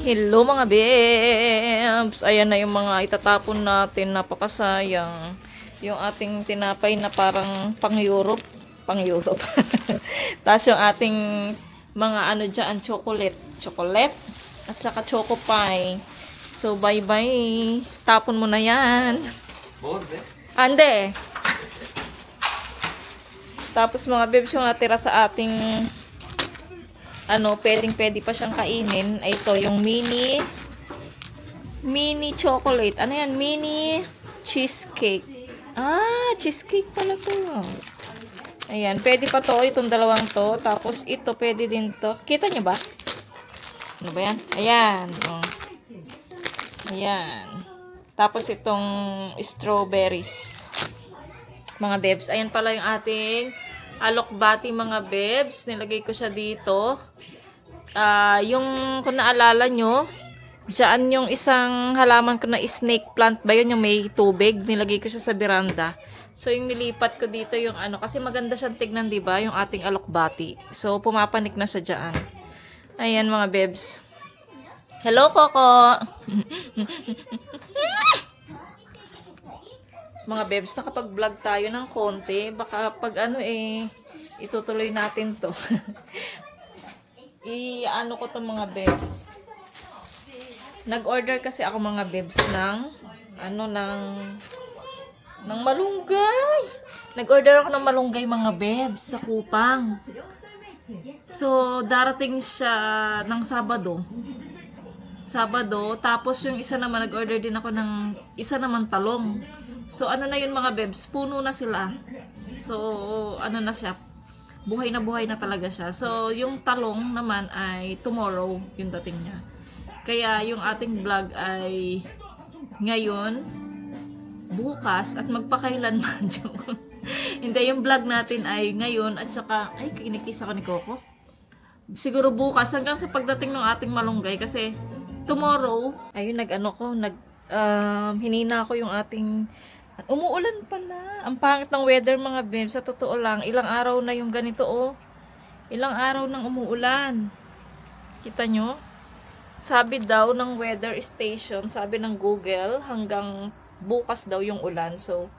Hello mga bebs! Ayan na yung mga itatapon natin. Napakasayang. Yung ating tinapay na parang pang-Europe. Pang-Europe. Tapos yung ating mga ano dyan, chocolate. Chocolate. At saka choco pie. So bye-bye. Tapon mo na yan. Ande. Tapos mga bebs yung natira sa ating pwedeng-pwede pa siyang kainin. Ay ito, yung mini chocolate. Ano yan? Mini cheesecake. Ah, cheesecake pala to. Ayan, pwede pa to, itong dalawang to. Tapos ito, pwede din to. Kita nyo ba? Ano ba yan? Ayan. Oh. Ayan. Tapos itong strawberries. Mga bebs. Ayan pala yung ating alokbati mga bebs. Nilagay ko siya dito. Yung kung naalala nyo, dyan yung isang halaman ko na snake plant ba yun, yung may tubig, nilagay ko siya sa veranda. So yung nilipat ko dito yung kasi maganda siyang tignan, diba, yung ating alokbati. So pumapanik na siya dyan. Ayan mga bebs. Hello Coco. Mga bebs, nakapag-vlog tayo ng konti, baka pag itutuloy natin to. Ko to mga bebs. Nag-order kasi ako mga bebs ng malunggay. Nag-order ako ng malunggay mga bebs sa Kupang. So darating siya ng Sabado. Tapos yung isa naman nag-order din ako ng isa naman talong. So na yun mga bebs, puno na sila. So na siya, buhay na talaga siya. So, yung talong naman ay tomorrow yung dating niya. Kaya yung ating vlog ay ngayon, bukas, at magpakailanman. Hindi, yung vlog natin ay ngayon at saka, ay, kinikis ako ni Coco. Siguro bukas hanggang sa pagdating ng ating malunggay kasi tomorrow, ayun, hinina ko yung ating umuulan pala. Ang pangit ng weather mga bebs. Sa totoo lang, ilang araw na yung ganito oh. Ilang araw nang umuulan. Kita nyo? Sabi daw ng weather station, sabi ng Google, hanggang bukas daw yung ulan. So,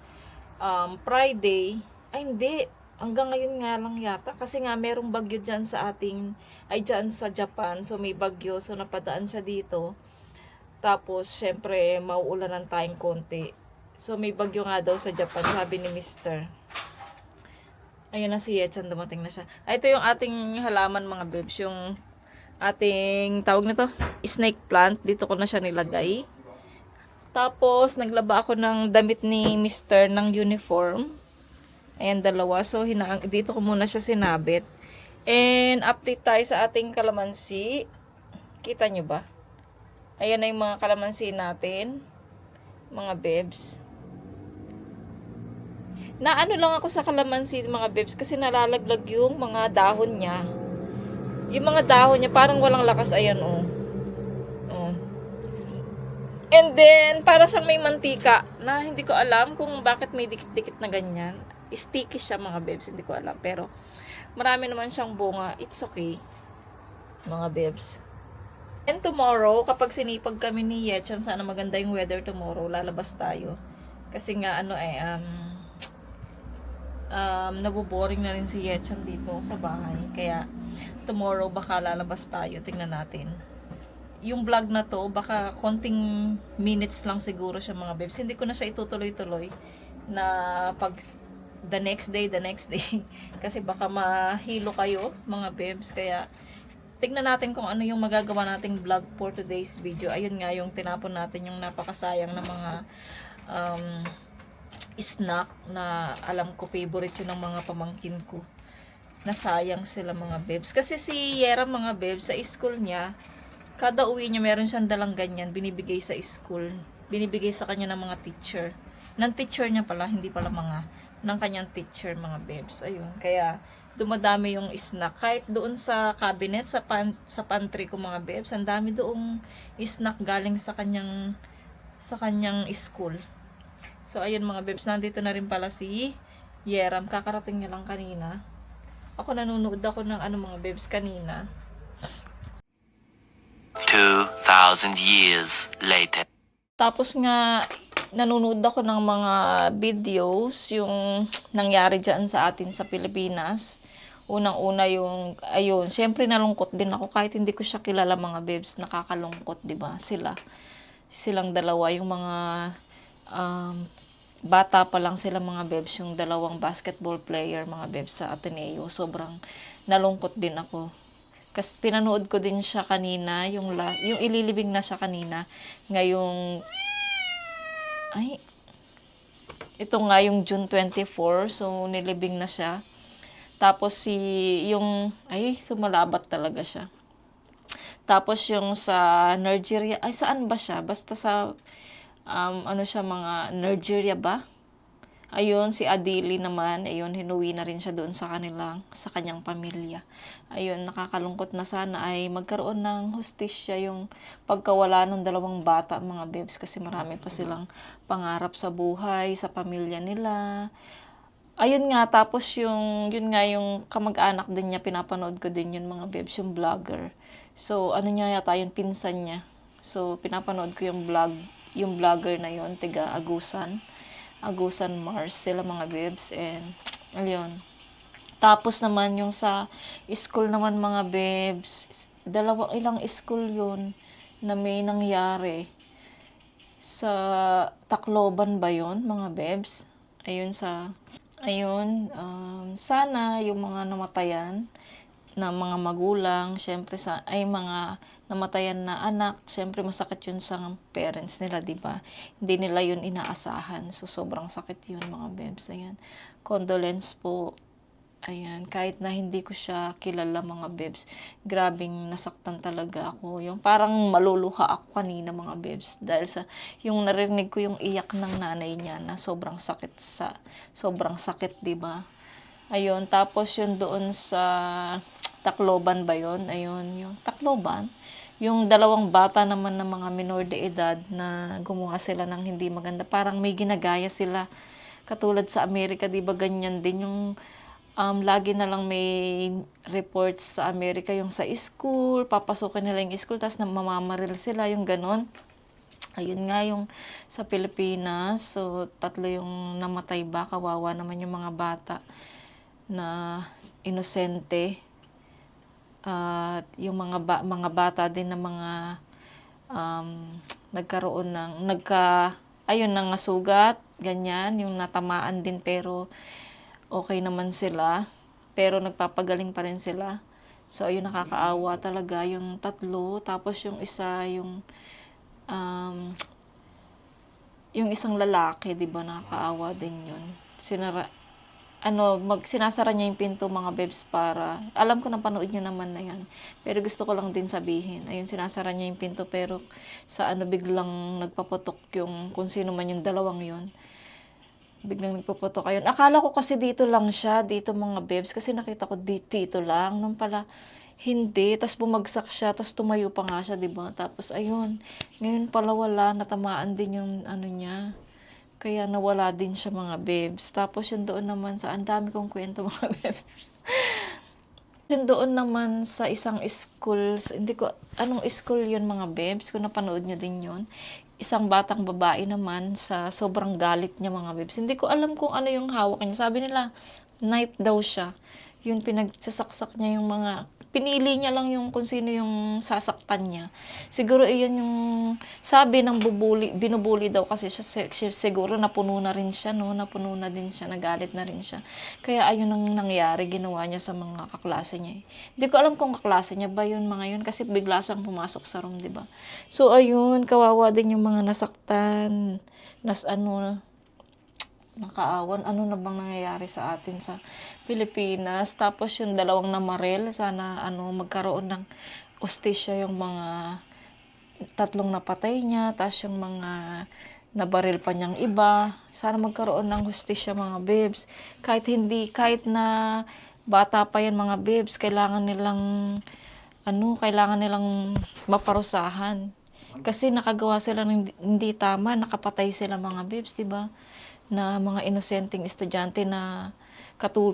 Friday, ay hindi. Hanggang ngayon nga lang yata. Kasi nga merong bagyo dyan dyan sa Japan. So, may bagyo. So, napadaan siya dito. Tapos, syempre, mauulanan tayong konti. So, may bagyo nga daw sa Japan, sabi ni Mr. Ayun na si Yechan, dumating na siya. Ito yung ating halaman mga bebs, yung ating, tawag na to, snake plant. Dito ko na siya nilagay. Tapos, naglaba ako ng damit ni Mr. ng uniform. Ayan, dalawa. So, dito ko muna siya sinabit. And, update tayo sa ating kalamansi. Kita nyo ba? Ayan na yung mga kalamansi natin. Mga bebs. Lang ako sa kalamansi mga bebs kasi nalalaglag yung mga dahon niya. Yung mga dahon niya parang walang lakas. Ayan oh. And then para siyang may mantika na hindi ko alam kung bakit may dikit-dikit na ganyan. Sticky siya mga bebs, hindi ko alam. Pero marami naman siyang bunga. It's okay. Mga bebs. And tomorrow, kapag sinipag kami ni Yechan, sana maganda yung weather tomorrow, lalabas tayo. Kasi nga naboboring na rin si Yechan dito sa bahay. Kaya tomorrow baka lalabas tayo. Tingnan natin. Yung vlog na to, baka konting minutes lang siguro siya mga bebs. Hindi ko na siya itutuloy-tuloy na pag the next day. Kasi baka mahilo kayo mga bebs. Kaya tingnan natin kung ano yung magagawa nating vlog for today's video. Ayun nga yung tinapon natin yung napakasayang na mga snack na alam ko favorite yun ng mga pamangkin ko. Nasayang sila mga bebs. Kasi si Yera mga bebs, sa school niya, kada uwi niya meron siyang dalang ganyan, binibigay sa school. Binibigay sa kanya ng mga teacher. Ng teacher niya pala, hindi pala ng kanyang teacher mga bebs. Ayun, kaya dumadami yung snack. Kahit doon sa cabinet, sa pantry ko mga bebs, ang dami doong snack galing sa kanyang school. So, ayun mga bebs, nandito na rin pala si Yeram. Kakarating niya lang kanina. Ako nanonood ako ng mga bebs kanina. 2,000 years later. Tapos nga, nanonood ako ng mga videos, yung nangyari dyan sa atin sa Pilipinas. Unang-una yung, ayun, syempre nalungkot din ako kahit hindi ko siya kilala mga bebs, nakakalungkot, di ba? Silang dalawa, yung mga bata pa lang sila mga bebs, yung dalawang basketball player mga bebs sa Ateneo. Sobrang nalungkot din ako. Kasi pinanood ko din siya kanina, yung ililibing na siya kanina. Ngayong, ay, ito nga yung June 24, so nilibing na siya. Tapos sumalabat talaga siya. Tapos yung sa Nigeria, ay saan ba siya? Basta sa, mga Nigeria ba? Ayun, si Adili naman, ayun, hinuwi na rin siya doon sa kanyang pamilya. Ayun, nakakalungkot na sana ay magkaroon ng hustisya yung pagkawala ng dalawang bata, mga bebs, kasi marami pa silang pangarap sa buhay, sa pamilya nila. Ayun nga, tapos yun nga yung kamag-anak din niya, pinapanood ko din yun mga bebs, yung vlogger. So, ano niya yata, yung pinsan niya. So, pinapanood ko yung vlogger na yun, tiga Agusan Mars, sila mga bebs, and, ayun. Tapos naman yung sa school naman mga bebs, ilang school yun na may nangyari. Sa Tacloban ba yun mga bebs? Sana yung mga namatayan na mga magulang, syempre mga namatayan na anak, syempre masakit yun sa parents nila, di ba? Hindi nila yun inaasahan. So sobrang sakit yun mga bebs. Ayan. Condolence po. Ayan, kahit na hindi ko siya kilala mga bebs, grabing nasaktan talaga ako. Yung parang maluluha ako kanina mga bebs dahil sa yung narinig ko yung iyak ng nanay niya na sobrang sakit, 'di ba? Ayun, tapos yun doon sa Tacloban ba yun? Ayun, yung Tacloban. Yung dalawang bata naman na mga minor de edad na gumawa sila ng hindi maganda. Parang may ginagaya sila. Katulad sa Amerika, di ba ganyan din yung lagi na lang may reports sa Amerika yung sa school, papasukin nila yung school, tapos mamamaril sila, yung ganon. Ayun nga yung sa Pilipinas, so 3 yung namatay ba, kawawa naman yung mga bata na inosente. At yung mga bata din na mga nagkaroon ng nasugat, ganyan, yung natamaan din pero okay naman sila, pero nagpapagaling pa rin sila. So ayun, nakakaawa talaga yung 3, tapos yung isa yung isang lalaki, 'di ba, nakakaawa din yun. Sinasara niya yung pinto mga bebs para, alam ko na panood niyo naman na yan, pero gusto ko lang din sabihin, ayun, sinasara niya yung pinto pero biglang nagpaputok yung kung sino man yung dalawang yun, biglang nagpaputok. Ayun, akala ko kasi dito lang siya, dito mga bebs, kasi nakita ko dito lang, nung pala hindi, tas bumagsak siya, tas tumayo pa nga siya, diba? Tapos ayun, ngayon pala wala, natamaan din yung niya, kaya nawala din siya mga bebs. Tapos yun doon naman ang dami kong kwento mga bebs. Yun doon naman sa isang school, hindi ko, anong school yun mga bebs, kung napanood nyo din yun. Isang batang babae naman, sa sobrang galit niya mga bebs. Hindi ko alam kung ano yung hawak niya. Sabi nila, knife daw siya. Yun, pinagsasaksak niya yung pinili niya lang yung kung sino yung sasaktan niya. Siguro iyon yung sabi ng binubuli daw kasi siya, siguro napuno na rin siya, no? Napuno na din siya, nagalit na rin siya. Kaya ayun ang nangyari, ginawa niya sa mga kaklase niya. Hindi ko alam kung kaklase niya ba yun mga yun, kasi bigla siyang pumasok sa room, di ba? So ayun, kawawa din yung mga nasaktan. Nakaawan, ano na bang nangyayari sa atin sa Pilipinas. Tapos yung dalawang namaril, sana magkaroon ng ustisya yung mga 3 napatay niya, tapos yung mga nabaril pa niyang iba. Sana magkaroon ng hustisya mga bebs. Kahit na bata pa yan mga bebs, kailangan nilang maparusahan. Kasi nakagawa sila ng hindi tama, nakapatay sila mga bebs, 'di ba? Na mga inosenteng estudyante na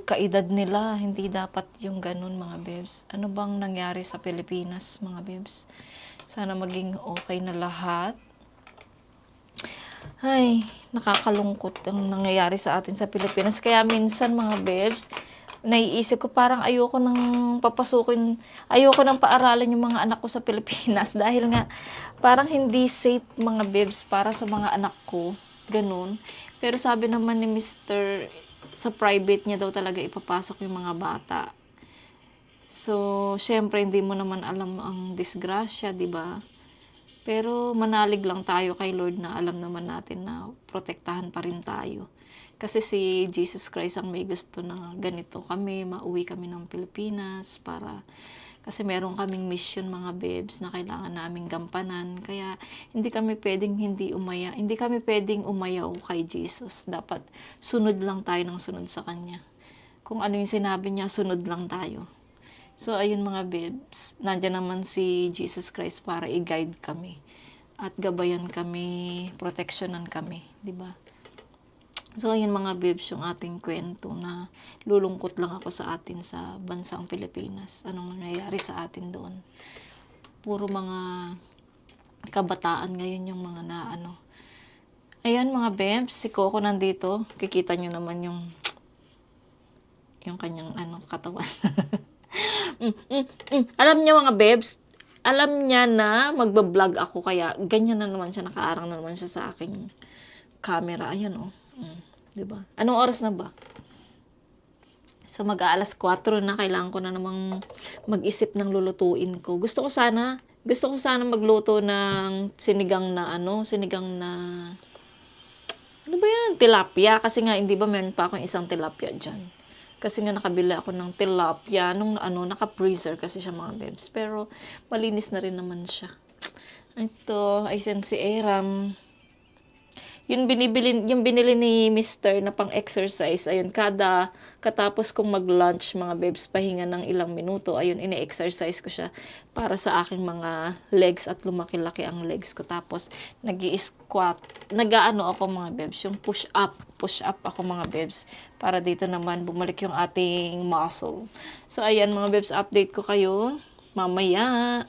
kaedad nila, hindi dapat yung ganun mga bebs. Ano bang nangyari sa Pilipinas mga bebs? Sana maging okay na lahat. Ay, nakakalungkot ang nangyayari sa atin sa Pilipinas. Kaya minsan mga bebs, naiisip ko parang ayoko nang paaralin yung mga anak ko sa Pilipinas dahil nga parang hindi safe mga bebs para sa mga anak ko. Ganun. Pero sabi naman ni Mr. sa private niya daw talaga ipapasok yung mga bata. So, syempre hindi mo naman alam ang disgrasya, 'di ba? Pero manalig lang tayo kay Lord na alam naman natin na protektahan pa rin tayo. Kasi si Jesus Christ ang may gusto na ganito kami, mauwi kami ng Pilipinas kasi meron kaming mission mga bebs na kailangan naming gampanan. Kaya hindi kami pwedeng umayaw kay Jesus. Dapat sunod lang tayo ng sunod sa Kanya. Kung ano yung sinabi niya, sunod lang tayo. So, ayun mga bebs, nandiyan naman si Jesus Christ para i-guide kami at gabayan kami, proteksyonan kami, di ba? So, ayun mga bebs, yung ating kwento na lulungkot lang ako sa atin sa bansang Pilipinas. Anong nangyayari sa atin doon? Puro mga kabataan ngayon yung mga naano. Ayan mga bebs, si Coco nandito. Kikita nyo naman yung kanyang katawan. Alam niya mga bebs, alam niya na magbablog ako kaya ganyan na naman siya, nakaarang na naman siya sa aking camera. Ayan oh. 'Di ba? Anong oras na ba? So mag-aalas 4 na, kailangan ko na namang mag-isip ng lulutuin ko. Gusto ko sana magluto ng sinigang na ano ba yan? Tilapia. Kasi nga, hindi ba meron pa akong isang tilapia dyan. Kasi nga nakabili ako ng tilapia nung naka-freezer kasi siya mga bebs. Pero malinis na rin naman siya. Ito, ay send si Aram. Yung binili ni Mr. na pang-exercise, ayun, katapos kong mag-lunch mga bebs, pahinga ng ilang minuto, ayun, ine-exercise ko siya para sa aking mga legs at lumaki-laki ang legs ko. Tapos, nag-i-squat, ako mga bebs, yung push up ako mga bebs, para dito naman bumalik yung ating muscle. So, ayan mga bebs, update ko kayo mamaya.